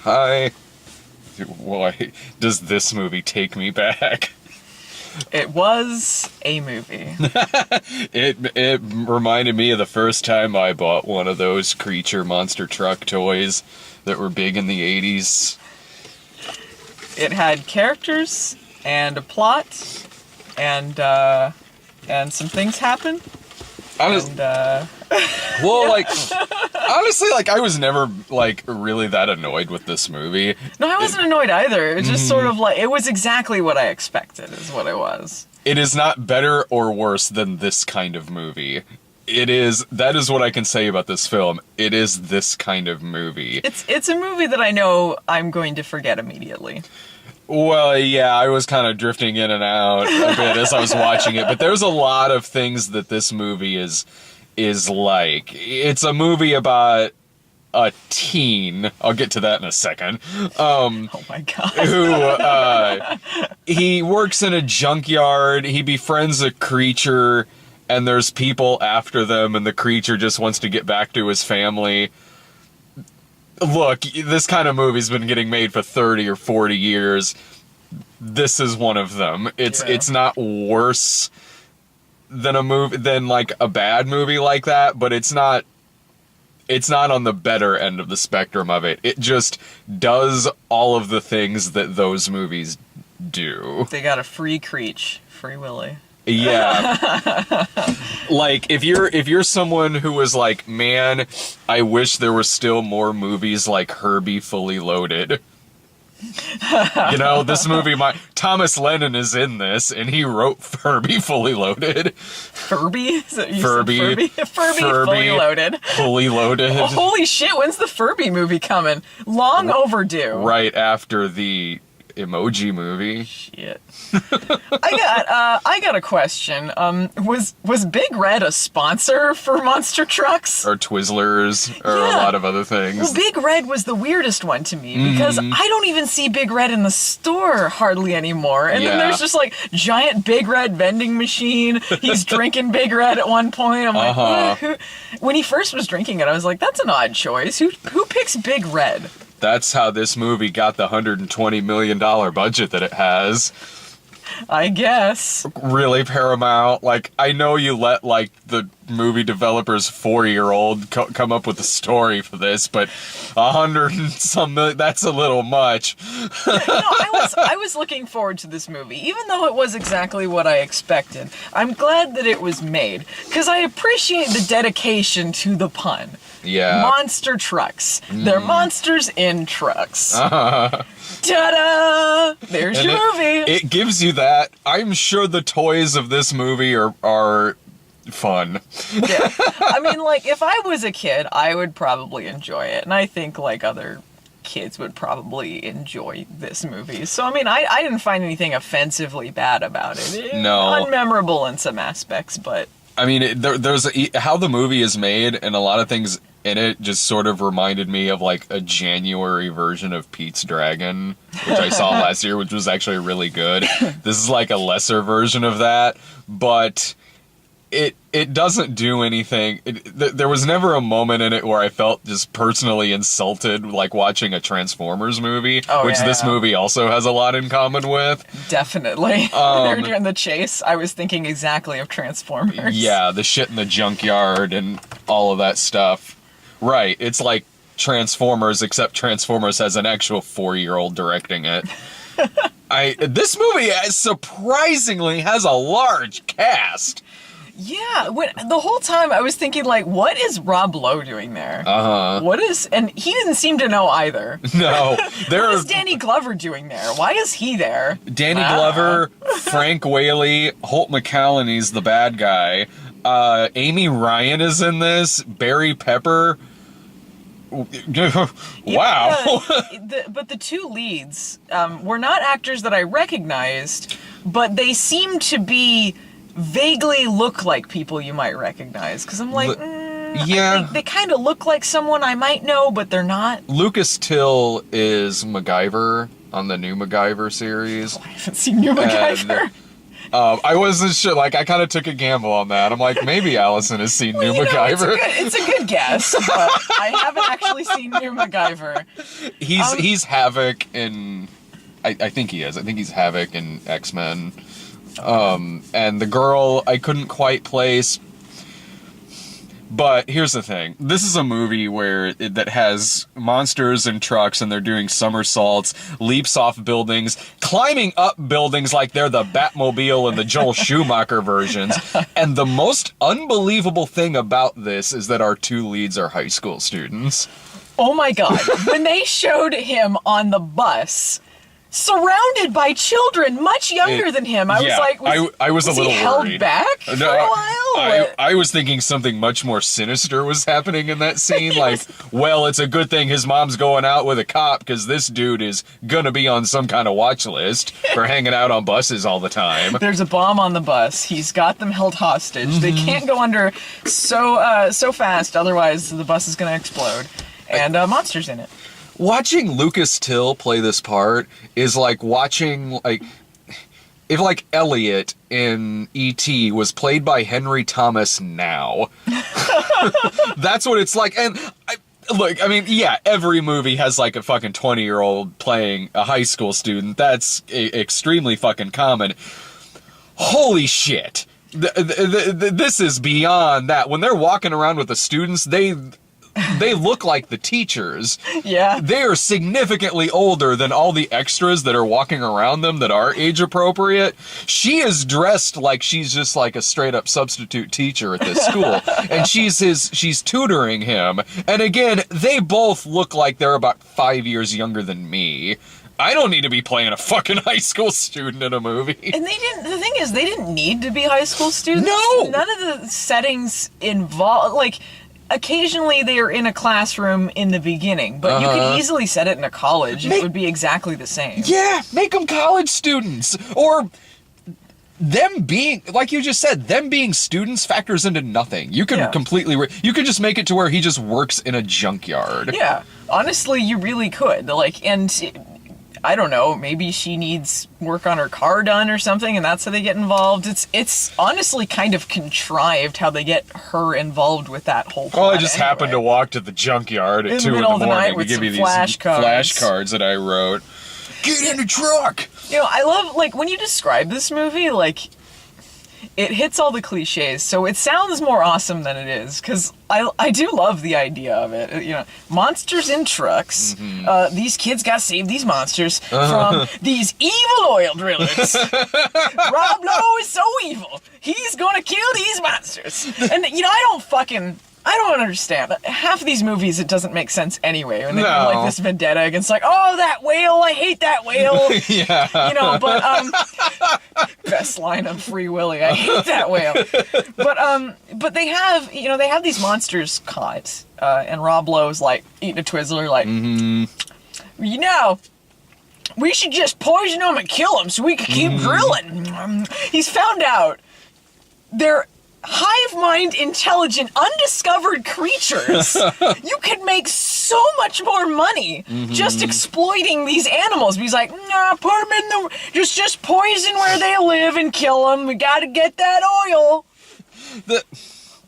Hi. Why does this movie take me back? It was a movie. It reminded me of the first time I bought one of those creature monster truck toys that were big in the 80s. It had characters and a plot, and some things happened. Well, like, honestly, like, I was never, like, really that annoyed with this movie. No, I wasn't annoyed either. It was just sort of like, it was exactly what I expected, is what it was. It is not better or worse than this kind of movie. That is what I can say about this film. It is this kind of movie. It's a movie that I know I'm going to forget immediately. Well, yeah, I was kind of drifting in and out a bit as I was watching it, but there's a lot of things that this movie is like. It's a movie about a teen. I'll get to that in a second. Oh my god. Who, he works in a junkyard, he befriends a creature, and there's people after them, and the creature just wants to get back to his family. Look, this kind of movie's been getting made for 30 or 40 years. This is one of them. It's not worse than like a bad movie like that, but it's not on the better end of the spectrum of it. It just does all of the things that those movies do. They got a free Creech. Free Willy. Yeah. Like, if you're someone who was like, man, I wish there were still more movies like Herbie Fully Loaded. You know, this movie, Thomas Lennon is in this, and he wrote Herbie Fully Loaded. Furby? Furby. Furby Fully Loaded. Fully Loaded. Oh, holy shit, when's the Furby movie coming? Long overdue. Right after the Emoji Movie. Shit. I got a question. Was Big Red a sponsor for Monster Trucks? Or Twizzlers, or a lot of other things. Well, Big Red was the weirdest one to me, because I don't even see Big Red in the store hardly anymore. And then there's just like giant Big Red vending machine. He's drinking Big Red at one point. I'm like, when he first was drinking it, I was like, that's an odd choice. Who picks Big Red? That's how this movie got the $120 million budget that it has. I guess. Really, Paramount? Like, I know you let, like, the movie developer's 4-year-old come up with a story for this, but $100 and some million, that's a little much. I was looking forward to this movie, even though it was exactly what I expected. I'm glad that it was made, because I appreciate the dedication to the pun. Yeah. Monster trucks. They're monsters in trucks. Ta-da! There's your movie. It gives you that. I'm sure the toys of this movie are fun. Yeah. I mean, like, if I was a kid, I would probably enjoy it. And I think, like, other kids would probably enjoy this movie. So, I mean, I didn't find anything offensively bad about it. No. Unmemorable in some aspects, but... I mean, how the movie is made, and a lot of things in it just sort of reminded me of, like, a January version of Pete's Dragon, which I saw last year, which was actually really good. This is, like, a lesser version of that, but it doesn't do anything. There was never a moment in it where I felt just personally insulted, like watching a Transformers movie, which this movie also has a lot in common with. Definitely. When they were doing the chase, I was thinking exactly of Transformers. Yeah, the shit in the junkyard and all of that stuff. Right, it's like Transformers, except Transformers has an actual 4-year-old directing it. This movie surprisingly has a large cast. Yeah, the whole time I was thinking, like, what is Rob Lowe doing there? And he didn't seem to know either. No. What is Danny Glover doing there? Why is he there? Danny Glover, Frank Whaley, Holt McCallany's the bad guy. Amy Ryan is in this. Barry Pepper. Wow. But the two leads were not actors that I recognized, but they seem to be vaguely look like people you might recognize. Because I'm like, yeah, they kind of look like someone I might know, but they're not. Lucas Till is MacGyver on the new MacGyver series. I haven't seen new MacGyver. I wasn't sure. Like, I kind of took a gamble on that. I'm like, maybe Allison has seen New MacGyver. It's a good guess, but I haven't actually seen New MacGyver. He's Havoc in... I think he is. I think he's Havoc in X-Men. And the girl I couldn't quite place. But here's the thing. This is a movie that has monsters and trucks, and they're doing somersaults, leaps off buildings, climbing up buildings like they're the Batmobile and the Joel Schumacher versions. And the most unbelievable thing about this is that our two leads are high school students. Oh my god. When they showed him on the bus, surrounded by children much younger than him, I was like, I was a little held worried. back for a while? I was thinking something much more sinister was happening in that scene. Like, well, it's a good thing his mom's going out with a cop because this dude is gonna be on some kind of watch list for hanging out on buses all the time. There's a bomb on the bus. He's got them held hostage. They can't go under so fast, otherwise the bus is gonna explode. And monsters in it. Watching Lucas Till play this part is like watching, like, if like Elliot in E.T. was played by Henry Thomas now. That's what it's like. And look, I mean, yeah, every movie has like a fucking 20-year-old playing a high school student. That's extremely fucking common. Holy shit. This is beyond that. When they're walking around with the students, they look like the teachers. Yeah. They are significantly older than all the extras that are walking around them that are age appropriate. She is dressed like she's just like a straight up substitute teacher at this school. And she's tutoring him. And again, they both look like they're about 5 years younger than me. I don't need to be playing a fucking high school student in a movie. And the thing is, they didn't need to be high school students. No! None of the settings involved, like, occasionally they are in a classroom in the beginning, but you could easily set it in a college and it would be exactly the same. Yeah, make them college students. Or them being, like you just said, them being students factors into nothing. You could completely, you could just make it to where he just works in a junkyard. Yeah, honestly, you really could. Like, and I don't know, maybe she needs work on her car done or something, and that's how they get involved. It's honestly kind of contrived how they get her involved with that whole plot. Oh, I just happened to walk to the junkyard at 2 in the morning to give you these flashcards that I wrote. Get in the truck! You know, I love, like, when you describe this movie, like, it hits all the cliches, so it sounds more awesome than it is, because I do love the idea of it. You know, monsters in trucks. These kids gotta save these monsters from these evil oil drillers. Rob Lowe is so evil. He's gonna kill these monsters. And, you know, I don't understand. Half of these movies, it doesn't make sense anyway. When they have like this vendetta against like, oh, that whale, I hate that whale. Yeah. You know, but, best line of Free Willy, I hate that whale. But they have, you know, they have these monsters caught. And Rob Lowe's like eating a Twizzler, like, you know, we should just poison them and kill them so we can keep drilling. He's found out they're hive mind intelligent undiscovered creatures. You could make so much more money just exploiting these animals. But he's like, nah, put them in the just poison where they live and kill them. We gotta get that oil.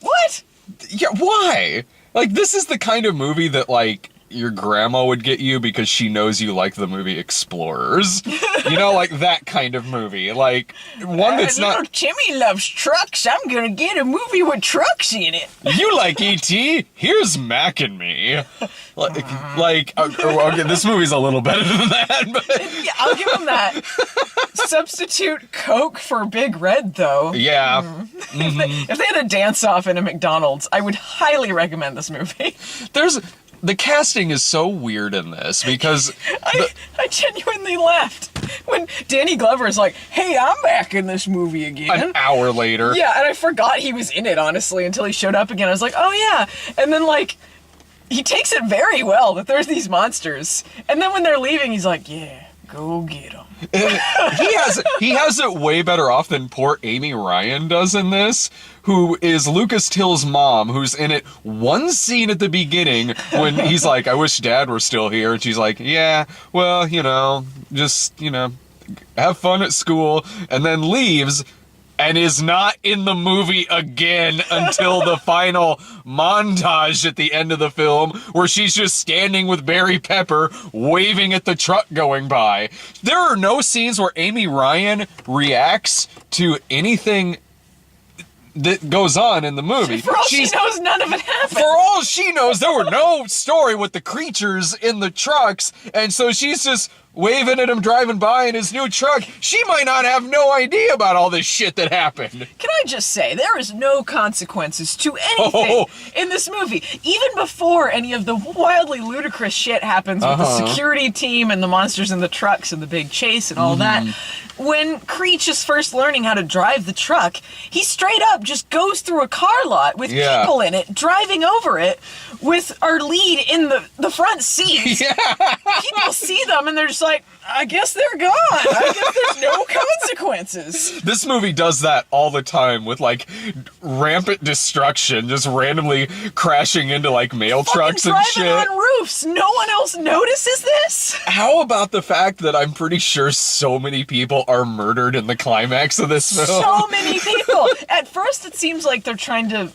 What? Yeah, why? Like, this is the kind of movie that, like, your grandma would get you because she knows you like the movie Explorers. You know, like that kind of movie. Like, one that's not... Timmy loves trucks. I'm gonna get a movie with trucks in it. You like E.T.? Here's Mac and Me. Okay, this movie's a little better than that, but... Yeah, I'll give him that. Substitute Coke for Big Red, though. Yeah. If they had a dance-off in a McDonald's, I would highly recommend this movie. The casting is so weird in this because... I genuinely laughed when Danny Glover is like, hey, I'm back in this movie again. An hour later. Yeah, and I forgot he was in it, honestly, until he showed up again. I was like, oh yeah. And then, like, he takes it very well that there's these monsters. And then when they're leaving, he's like, yeah, go get them. He has it way better off than poor Amy Ryan does in this, who is Lucas Till's mom, who's in it one scene at the beginning when he's like, I wish Dad were still here, and she's like, yeah, well, you know, just, you know, have fun at school, and then leaves and is not in the movie again until the final montage at the end of the film, where she's just standing with Barry Pepper waving at the truck going by. There are no scenes where Amy Ryan reacts to anything that goes on in the movie. For all she knows, none of it happened. For all she knows, there were no story with the creatures in the trucks, and so she's just waving at him driving by in his new truck. She might not have no idea about all this shit that happened. Can I just say, there is no consequences to anything in this movie. Even before any of the wildly ludicrous shit happens with the security team and the monsters in the trucks and the big chase and all that, when Creech is first learning how to drive the truck, he straight up just goes through a car lot with people in it, driving over it with our lead in the front seats. Yeah. People see them and they're just like, I guess they're gone. I guess there's no consequences. This movie does that all the time with, like, rampant destruction, just randomly crashing into, like, mail trucks and shit. Driving on roofs. No one else notices this? How about the fact that I'm pretty sure so many people are murdered in the climax of this film? So many people. At first, it seems like they're trying to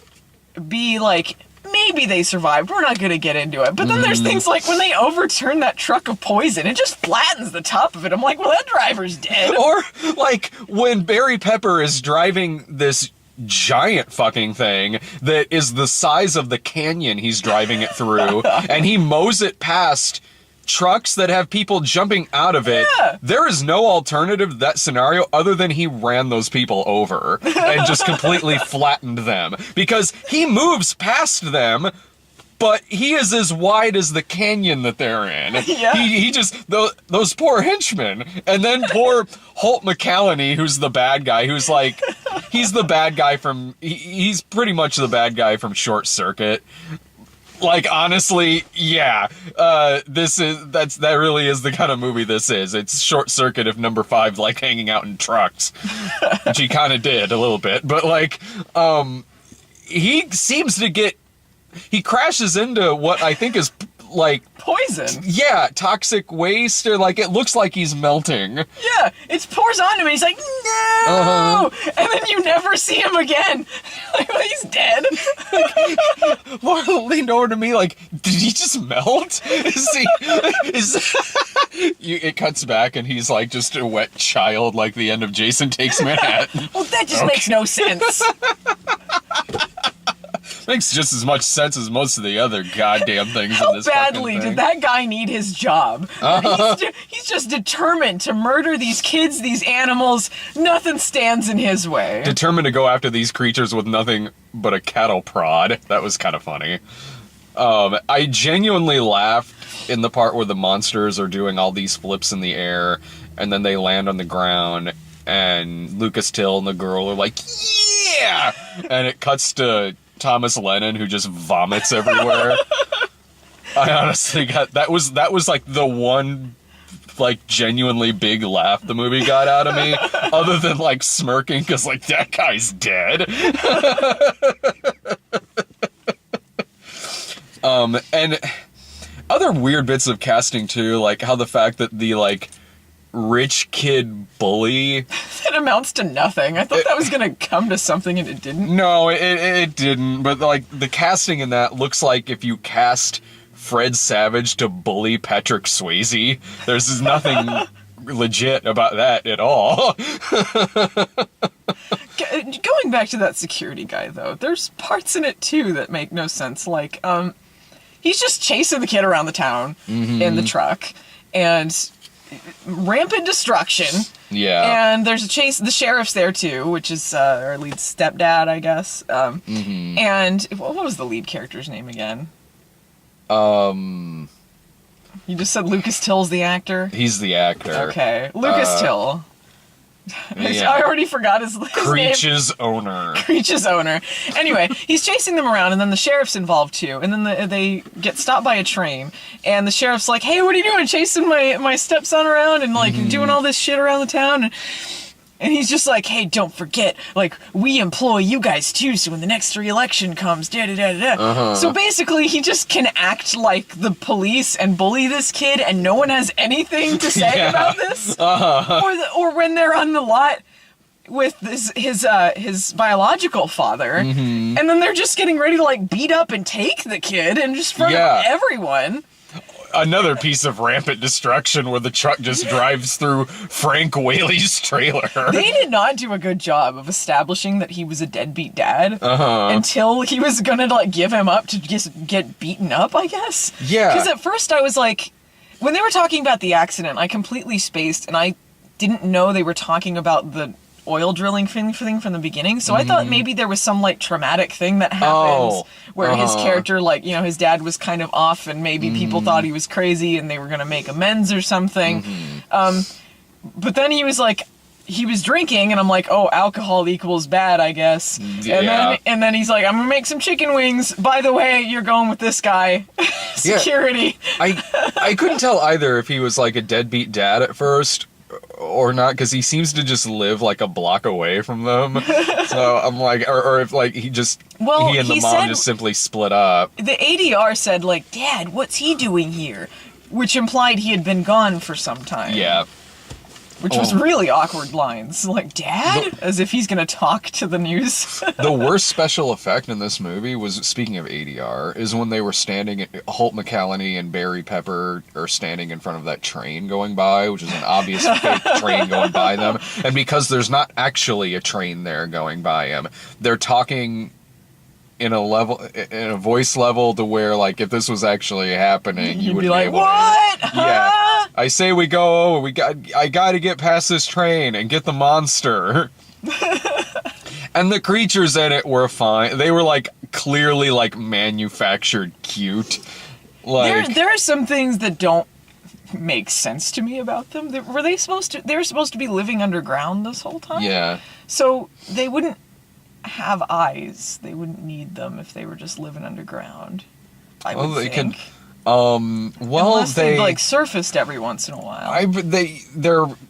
be like, maybe they survived. We're not going to get into it. But then there's things like when they overturn that truck of poison, it just flattens the top of it. I'm like, well, that driver's dead. Or, like, when Barry Pepper is driving this giant fucking thing that is the size of the canyon he's driving it through, and he mows it past trucks that have people jumping out of it. Yeah. There is no alternative to that scenario other than he ran those people over and just completely flattened them, because he moves past them, but he is as wide as the canyon that they're in. Yeah. He just, those poor henchmen. And then poor Holt McCallany, who's the bad guy, who's like, he's the bad guy from, he's pretty much the bad guy from Short Circuit. Like, honestly, yeah, that really is the kind of movie this is. It's Short Circuit if number 5 like hanging out in trucks, which he kind of did a little bit, but like, he seems to get, he crashes into what I think is like poison. Yeah, toxic waste, or like it looks like he's melting. Yeah, it pours onto him and he's like, no! And then you never see him again. Like, well, he's dead. Laura leaned over to me like, did he just melt? It cuts back and he's like just a wet child, like the end of Jason Takes Manhattan. Well, that just makes no sense. Makes just as much sense as most of the other goddamn things in this How badly fucking thing. did that guy need his job? He's just determined to murder these kids, these animals. Nothing stands in his way. Determined to go after these creatures with nothing but a cattle prod. That was kind of funny. I genuinely laughed in the part where the monsters are doing all these flips in the air, and then they land on the ground, and Lucas Till and the girl are like, yeah! And it cuts to Thomas Lennon, who just vomits everywhere. I honestly that was like the one like genuinely big laugh the movie got out of me, other than like smirking because like that guy's dead. And other weird bits of casting too, like how the fact that the like rich kid bully that amounts to nothing. I thought that was gonna come to something and it didn't. No, it didn't. But like the casting in that looks like if you cast Fred Savage to bully Patrick Swayze. There's nothing legit about that at all. Going back to that security guy though, there's parts in it too that make no sense. Like he's just chasing the kid around the town in the truck, and rampant destruction. Yeah. And there's a chase. The sheriff's there too, which is our lead stepdad, I guess. And what was the lead character's name again? You just said Lucas Till's the actor? He's the actor. Okay. Lucas Till. Yeah. I already forgot his name. Creech's owner. Creech's owner. Anyway, he's chasing them around, and then the sheriff's involved too. And then they get stopped by a train, and the sheriff's like, "Hey, what are you doing? Chasing my stepson around and like doing all this shit around the town?" And he's just like, hey, don't forget, like, we employ you guys too, so when the next re-election comes, da-da-da-da-da. So basically, he just can act like the police and bully this kid, and no one has anything to say about this. Or when they're on the lot with his biological father, and then they're just getting ready to, like, beat up and take the kid in just front of everyone. Another piece of rampant destruction where the truck just drives through Frank Whaley's trailer. They did not do a good job of establishing that he was a deadbeat dad until he was gonna, like, give him up to just get beaten up, I guess. Yeah. Because at first I was like, when they were talking about the accident, I completely spaced, and I didn't know they were talking about the oil drilling thing from the beginning, so I thought maybe there was some, like, traumatic thing that happens where his character, like, you know, his dad was kind of off and maybe people thought he was crazy and they were gonna make amends or something. But then he was like, he was drinking, and I'm like, oh, alcohol equals bad, I guess. And then he's like, I'm gonna make some chicken wings. By the way, you're going with this guy. Security. I couldn't tell either if he was, like, a deadbeat dad at first or not, because he seems to just live, like, a block away from them. So I'm like, or if, like, he and the mom just simply split up. The ADR said, like, Dad, what's he doing here? Which implied he had been gone for some time. Yeah. Which was really awkward lines. Like, Dad? As if he's gonna talk to the news. The worst special effect in this movie was, speaking of ADR, is when they were standing, Holt McCallany and Barry Pepper are standing in front of that train going by, which is an obvious fake train going by them. And because there's not actually a train there going by them, they're talking in a voice level to where, like, if this was actually happening, you would be like, what? Yeah. I say we go, I gotta get past this train and get the monster. And the creatures in it were fine. They were, like, clearly, like, manufactured cute. Like, there are some things that don't make sense to me about them. They were supposed to be living underground this whole time? Yeah. So they wouldn't have eyes. They wouldn't need them if they were just living underground. I would think. Unless they like surfaced every once in a while.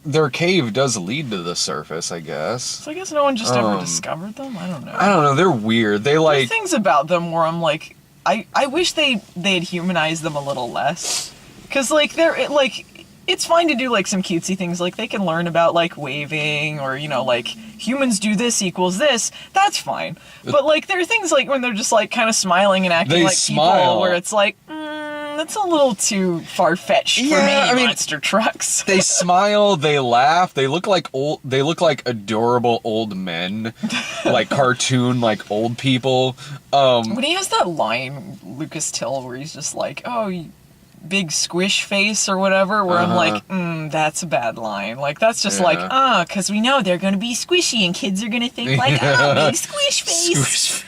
Their cave does lead to the surface, I guess. So I guess no one just ever discovered them. I don't know. I don't know. They're weird. There's things about them where I'm like, I wish they'd humanized them a little less, because like it's fine to do, like, some cutesy things, like they can learn about, like, waving, or, you know, like, humans do this equals this, that's fine. But, like, there are things, like, when they're just, like, kind of smiling and acting like people, where it's like, that's a little too far-fetched for me, monster trucks. They smile, they laugh, they look like adorable old men, like cartoon, like, old people. When he has that line, Lucas Till, where he's just like, oh, big squish face or whatever, where I'm like, that's a bad line. Like, that's just like, because we know they're gonna be squishy and kids are gonna think like, big squish face.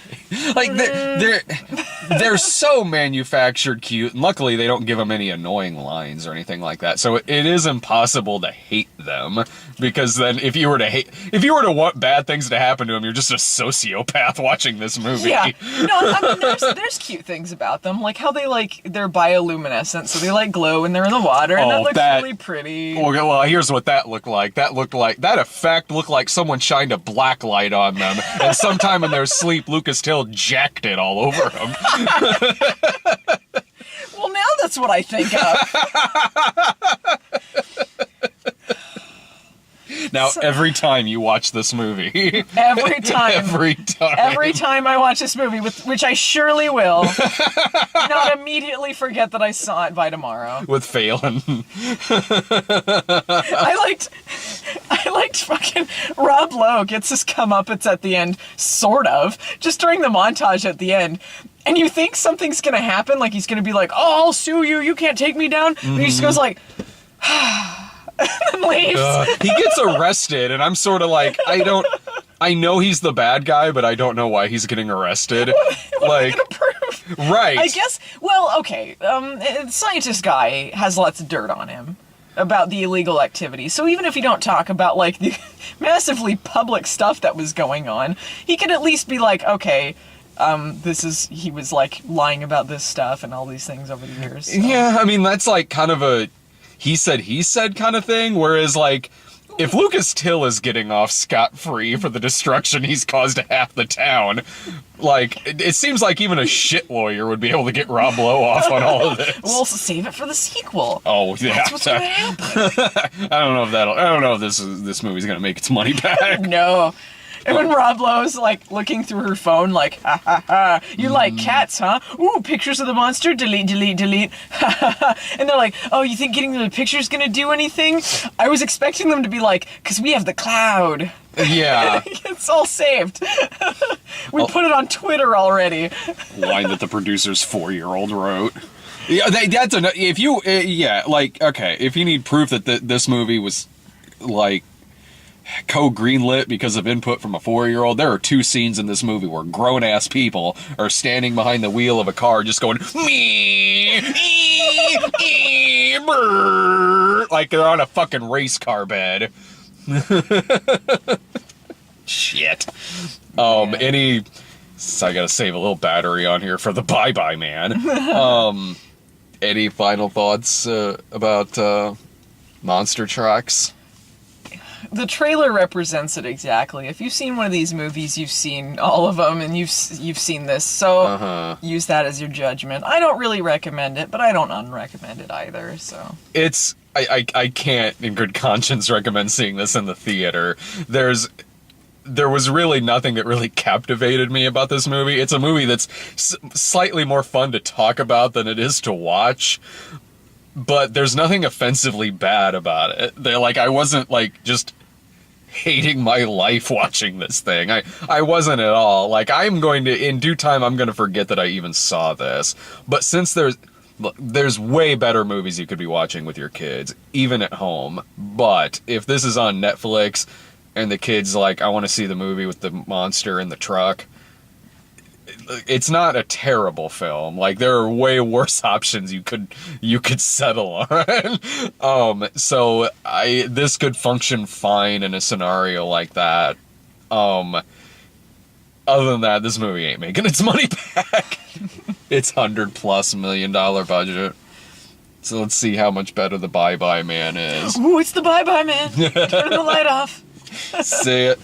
Like, they're so manufactured cute, and luckily they don't give them any annoying lines or anything like that, so it is impossible to hate them, because then if you were to want bad things to happen to them, you're just a sociopath watching this movie. Yeah. No, I mean, there's cute things about them, like how they're bioluminescent, so they, like, glow when they're in the water, and that looks really pretty. Well, here's what that looked like. That effect looked like someone shined a black light on them, and sometime in their sleep, Lucas Till jacked it all over them. Well, now that's what I think of. Now, every time you watch this movie... Every time I watch this movie, which I surely will, not immediately forget that I saw it by tomorrow. With Phelan. I liked fucking Rob Lowe gets his comeuppance at the end, sort of, just during the montage at the end. And you think something's gonna happen, like he's gonna be like, oh, I'll sue you, you can't take me down. And he just goes like... and then leaves. He gets arrested, and I'm sort of like, I know he's the bad guy, but I don't know why he's getting arrested. What are they gonna prove? Right. I guess, well, okay, scientist guy has lots of dirt on him about the illegal activity, so even if you don't talk about, like, the massively public stuff that was going on, he could at least be like, okay, he was, like, lying about this stuff and all these things over the years. So. Yeah, I mean, that's, like, kind of a he said kind of thing, whereas, like, if Lucas Till is getting off scot-free for the destruction he's caused to half the town, like, it seems like even a shit lawyer would be able to get Rob Lowe off on all of this. We'll save it for the sequel. Oh, yeah. That's what's gonna happen. I don't know if this movie's gonna make its money back. No. And when Rob Lowe's, like, looking through her phone, like, ha ha ha, you like cats, huh? Ooh, pictures of the monster, delete, delete, delete, ha ha ha. And they're like, oh, you think getting the pictures gonna do anything? I was expecting them to be like, because we have the cloud. Yeah. It's all saved. We put it on Twitter already. Line that the producer's 4-year-old wrote. Yeah, that's enough. If you, okay, if you need proof that this movie was, like, co-greenlit because of input from a 4-year-old, there are 2 scenes in this movie where grown-ass people are standing behind the wheel of a car just going, me, brr, like they're on a fucking race car bed. Shit. So I gotta save a little battery on here for the bye-bye man. Any final thoughts about monster trucks? The trailer represents it exactly. If you've seen one of these movies, you've seen all of them, and you've seen this, so use that as your judgment. I don't really recommend it, but I don't unrecommend it either, so. I can't in good conscience recommend seeing this in the theater. There was really nothing that really captivated me about this movie. It's a movie that's slightly more fun to talk about than it is to watch. But there's nothing offensively bad about it. I wasn't, like, just hating my life watching this thing. I wasn't at all. Like, in due time, I'm going to forget that I even saw this. But since there's way better movies you could be watching with your kids, even at home. But if this is on Netflix and the kid's like, I want to see the movie with the monster in the truck, it's not a terrible film. Like, there are way worse options you could settle on. So this could function fine in a scenario like that. Other than that, this movie ain't making its money back. It's $100+ million budget. So let's see how much better the Bye Bye Man is. Ooh, it's the Bye Bye Man. Turn the light off. See it.